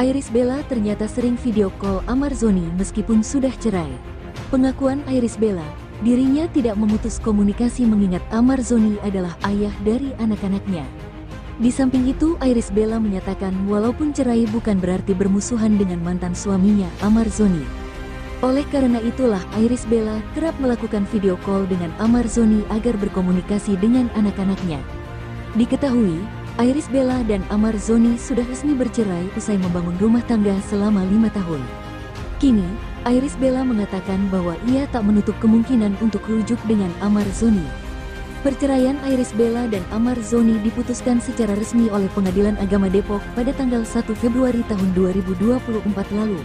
Iris Bella ternyata sering video call Amar Zoni meskipun sudah cerai. Pengakuan Iris Bella, dirinya tidak memutus komunikasi mengingat Amar Zoni adalah ayah dari anak-anaknya. Di samping itu, Iris Bella menyatakan walaupun cerai bukan berarti bermusuhan dengan mantan suaminya Amar Zoni. Oleh karena itulah Iris Bella kerap melakukan video call dengan Amar Zoni agar berkomunikasi dengan anak-anaknya. Diketahui, Iris Bella dan Amar Zoni sudah resmi bercerai usai membangun rumah tangga selama 5 tahun. Kini, Iris Bella mengatakan bahwa ia tak menutup kemungkinan untuk rujuk dengan Amar Zoni. Perceraian Iris Bella dan Amar Zoni diputuskan secara resmi oleh Pengadilan Agama Depok pada tanggal 1 Februari tahun 2024 lalu.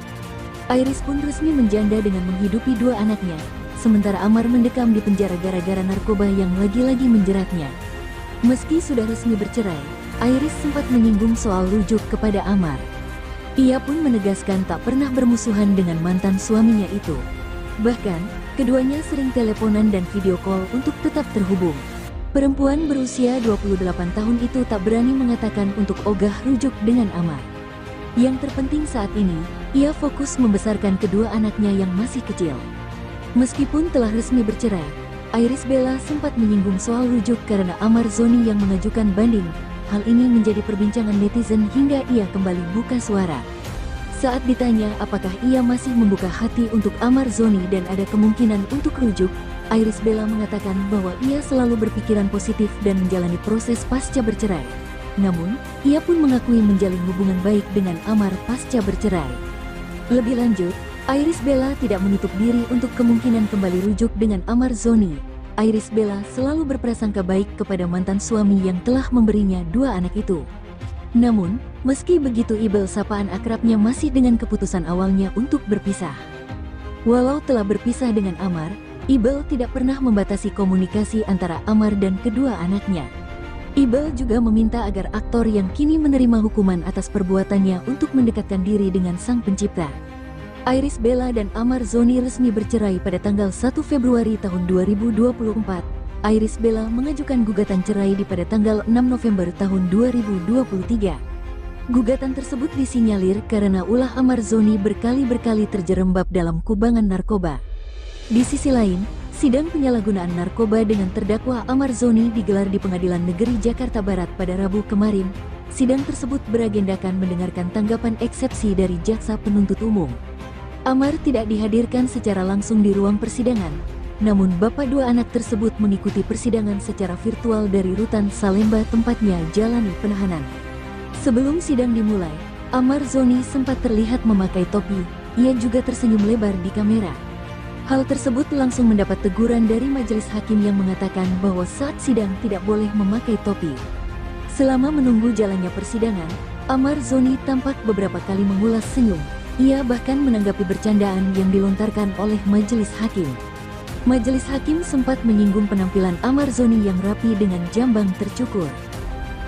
Iris pun resmi menjanda dengan menghidupi 2 anaknya, sementara Amar mendekam di penjara gara-gara narkoba yang lagi-lagi menjeratnya. Meski sudah resmi bercerai, Iris sempat menyinggung soal rujuk kepada Amar. Ia pun menegaskan tak pernah bermusuhan dengan mantan suaminya itu. Bahkan, keduanya sering teleponan dan video call untuk tetap terhubung. Perempuan berusia 28 tahun itu tak berani mengatakan untuk ogah rujuk dengan Amar. Yang terpenting saat ini, ia fokus membesarkan kedua anaknya yang masih kecil. Meskipun telah resmi bercerai, Iris Bella sempat menyinggung soal rujuk karena Amar Zoni yang mengajukan banding. Hal ini menjadi perbincangan netizen hingga ia kembali buka suara. Saat ditanya apakah ia masih membuka hati untuk Amar Zoni dan ada kemungkinan untuk rujuk, Iris Bella mengatakan bahwa ia selalu berpikiran positif dan menjalani proses pasca bercerai. Namun, ia pun mengakui menjalin hubungan baik dengan Amar pasca bercerai. Lebih lanjut, Iris Bella tidak menutup diri untuk kemungkinan kembali rujuk dengan Amar Zoni. Iris Bella selalu berprasangka baik kepada mantan suami yang telah memberinya 2 anak itu. Namun, meski begitu Ibel sapaan akrabnya masih dengan keputusan awalnya untuk berpisah. Walau telah berpisah dengan Amar, Ibel tidak pernah membatasi komunikasi antara Amar dan kedua anaknya. Ibel juga meminta agar aktor yang kini menerima hukuman atas perbuatannya untuk mendekatkan diri dengan Sang Pencipta. Iris Bella dan Amar Zoni resmi bercerai pada tanggal 1 Februari tahun 2024. Iris Bella mengajukan gugatan cerai pada tanggal 6 November tahun 2023. Gugatan tersebut disinyalir karena ulah Amar Zoni berkali-kali terjerembab dalam kubangan narkoba. Di sisi lain, sidang penyalahgunaan narkoba dengan terdakwa Amar Zoni digelar di Pengadilan Negeri Jakarta Barat pada Rabu kemarin. Sidang tersebut beragendakan mendengarkan tanggapan eksepsi dari jaksa penuntut umum. Amar tidak dihadirkan secara langsung di ruang persidangan. Namun bapak 2 anak tersebut mengikuti persidangan secara virtual dari rutan Salemba tempatnya jalani penahanan. Sebelum sidang dimulai, Amar Zoni sempat terlihat memakai topi. Ia juga tersenyum lebar di kamera. Hal tersebut langsung mendapat teguran dari majelis hakim yang mengatakan bahwa saat sidang tidak boleh memakai topi. Selama menunggu jalannya persidangan, Amar Zoni tampak beberapa kali mengulas senyum. Ia bahkan menanggapi bercandaan yang dilontarkan oleh majelis hakim. Majelis hakim sempat menyinggung penampilan Amar Zoni yang rapi dengan jambang tercukur.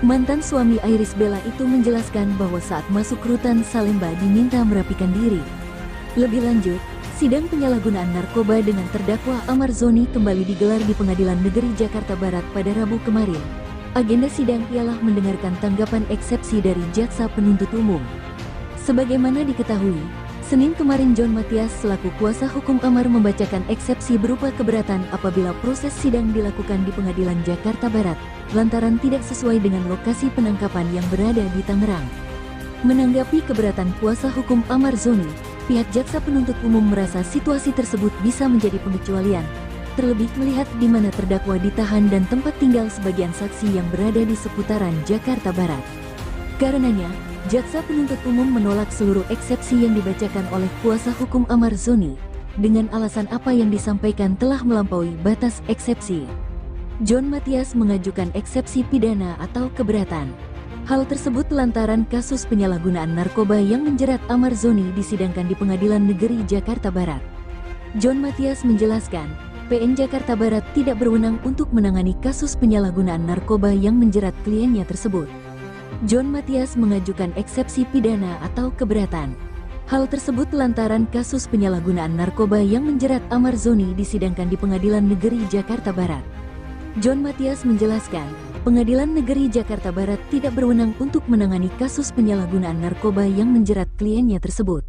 Mantan suami Iris Bella itu menjelaskan bahwa saat masuk rutan Salemba diminta merapikan diri. Lebih lanjut, sidang penyalahgunaan narkoba dengan terdakwa Amar Zoni kembali digelar di Pengadilan Negeri Jakarta Barat pada Rabu kemarin. Agenda sidang ialah mendengarkan tanggapan eksepsi dari jaksa penuntut umum. Sebagaimana diketahui, Senin kemarin John Matias selaku kuasa hukum Amar membacakan eksepsi berupa keberatan apabila proses sidang dilakukan di Pengadilan Jakarta Barat, lantaran tidak sesuai dengan lokasi penangkapan yang berada di Tangerang. Menanggapi keberatan kuasa hukum Amar Zoni, pihak jaksa penuntut umum merasa situasi tersebut bisa menjadi pengecualian, terlebih melihat di mana terdakwa ditahan dan tempat tinggal sebagian saksi yang berada di seputaran Jakarta Barat. Karenanya, jaksa penuntut umum menolak seluruh eksepsi yang dibacakan oleh kuasa hukum Amar Zoni, dengan alasan apa yang disampaikan telah melampaui batas eksepsi. John Matias mengajukan eksepsi pidana atau keberatan. Hal tersebut lantaran kasus penyalahgunaan narkoba yang menjerat Amar Zoni disidangkan di Pengadilan Negeri Jakarta Barat. John Matias menjelaskan, PN Jakarta Barat tidak berwenang untuk menangani kasus penyalahgunaan narkoba yang menjerat kliennya tersebut. John Matias mengajukan eksepsi pidana atau keberatan. Hal tersebut lantaran kasus penyalahgunaan narkoba yang menjerat Amar Zoni disidangkan di Pengadilan Negeri Jakarta Barat. John Matias menjelaskan, Pengadilan Negeri Jakarta Barat tidak berwenang untuk menangani kasus penyalahgunaan narkoba yang menjerat kliennya tersebut.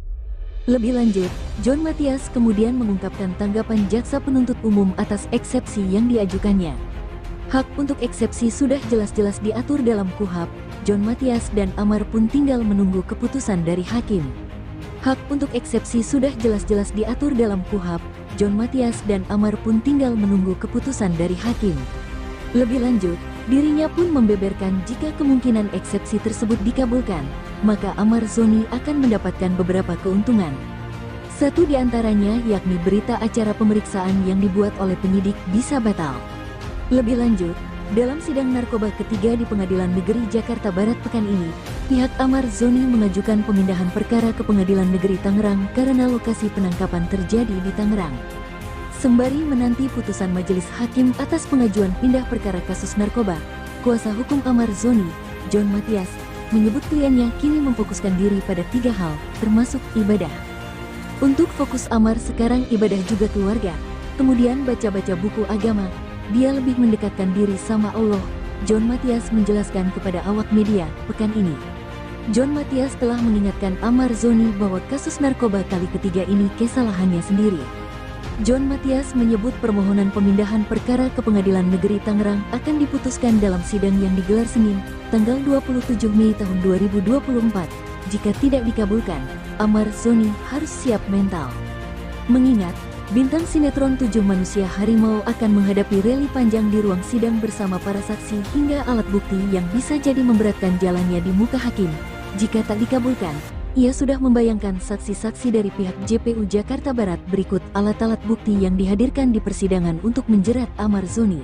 Lebih lanjut, John Matias kemudian mengungkapkan tanggapan jaksa penuntut umum atas eksepsi yang diajukannya. Hak untuk eksepsi sudah jelas-jelas diatur dalam KUHP, John Matias dan Amar pun tinggal menunggu keputusan dari hakim. Hak untuk eksepsi sudah jelas-jelas diatur dalam KUHP, John Matias dan Amar pun tinggal menunggu keputusan dari hakim. Lebih lanjut, dirinya pun membeberkan jika kemungkinan eksepsi tersebut dikabulkan, maka Amar Zoni akan mendapatkan beberapa keuntungan. Satu di antaranya yakni berita acara pemeriksaan yang dibuat oleh penyidik bisa batal. Lebih lanjut, dalam sidang narkoba ketiga di Pengadilan Negeri Jakarta Barat pekan ini, pihak Amar Zoni mengajukan pemindahan perkara ke Pengadilan Negeri Tangerang karena lokasi penangkapan terjadi di Tangerang. Sembari menanti putusan majelis hakim atas pengajuan pindah perkara kasus narkoba, kuasa hukum Amar Zoni, John Matias, menyebut kliennya kini memfokuskan diri pada 3 hal, termasuk ibadah. Untuk fokus Amar sekarang ibadah juga keluarga, kemudian baca-baca buku agama, dia lebih mendekatkan diri sama Allah, John Matias menjelaskan kepada awak media pekan ini. John Matias telah mengingatkan Amar Zoni bahwa kasus narkoba kali ketiga ini kesalahannya sendiri. John Matias menyebut permohonan pemindahan perkara ke Pengadilan Negeri Tangerang akan diputuskan dalam sidang yang digelar Senin, tanggal 27 Mei tahun 2024. Jika tidak dikabulkan, Amar Zoni harus siap mental. Mengingat, bintang sinetron 7 Manusia Harimau akan menghadapi rally panjang di ruang sidang bersama para saksi hingga alat bukti yang bisa jadi memberatkan jalannya di muka hakim. Jika tak dikabulkan, ia sudah membayangkan saksi-saksi dari pihak JPU Jakarta Barat berikut alat-alat bukti yang dihadirkan di persidangan untuk menjerat Amar Zoni.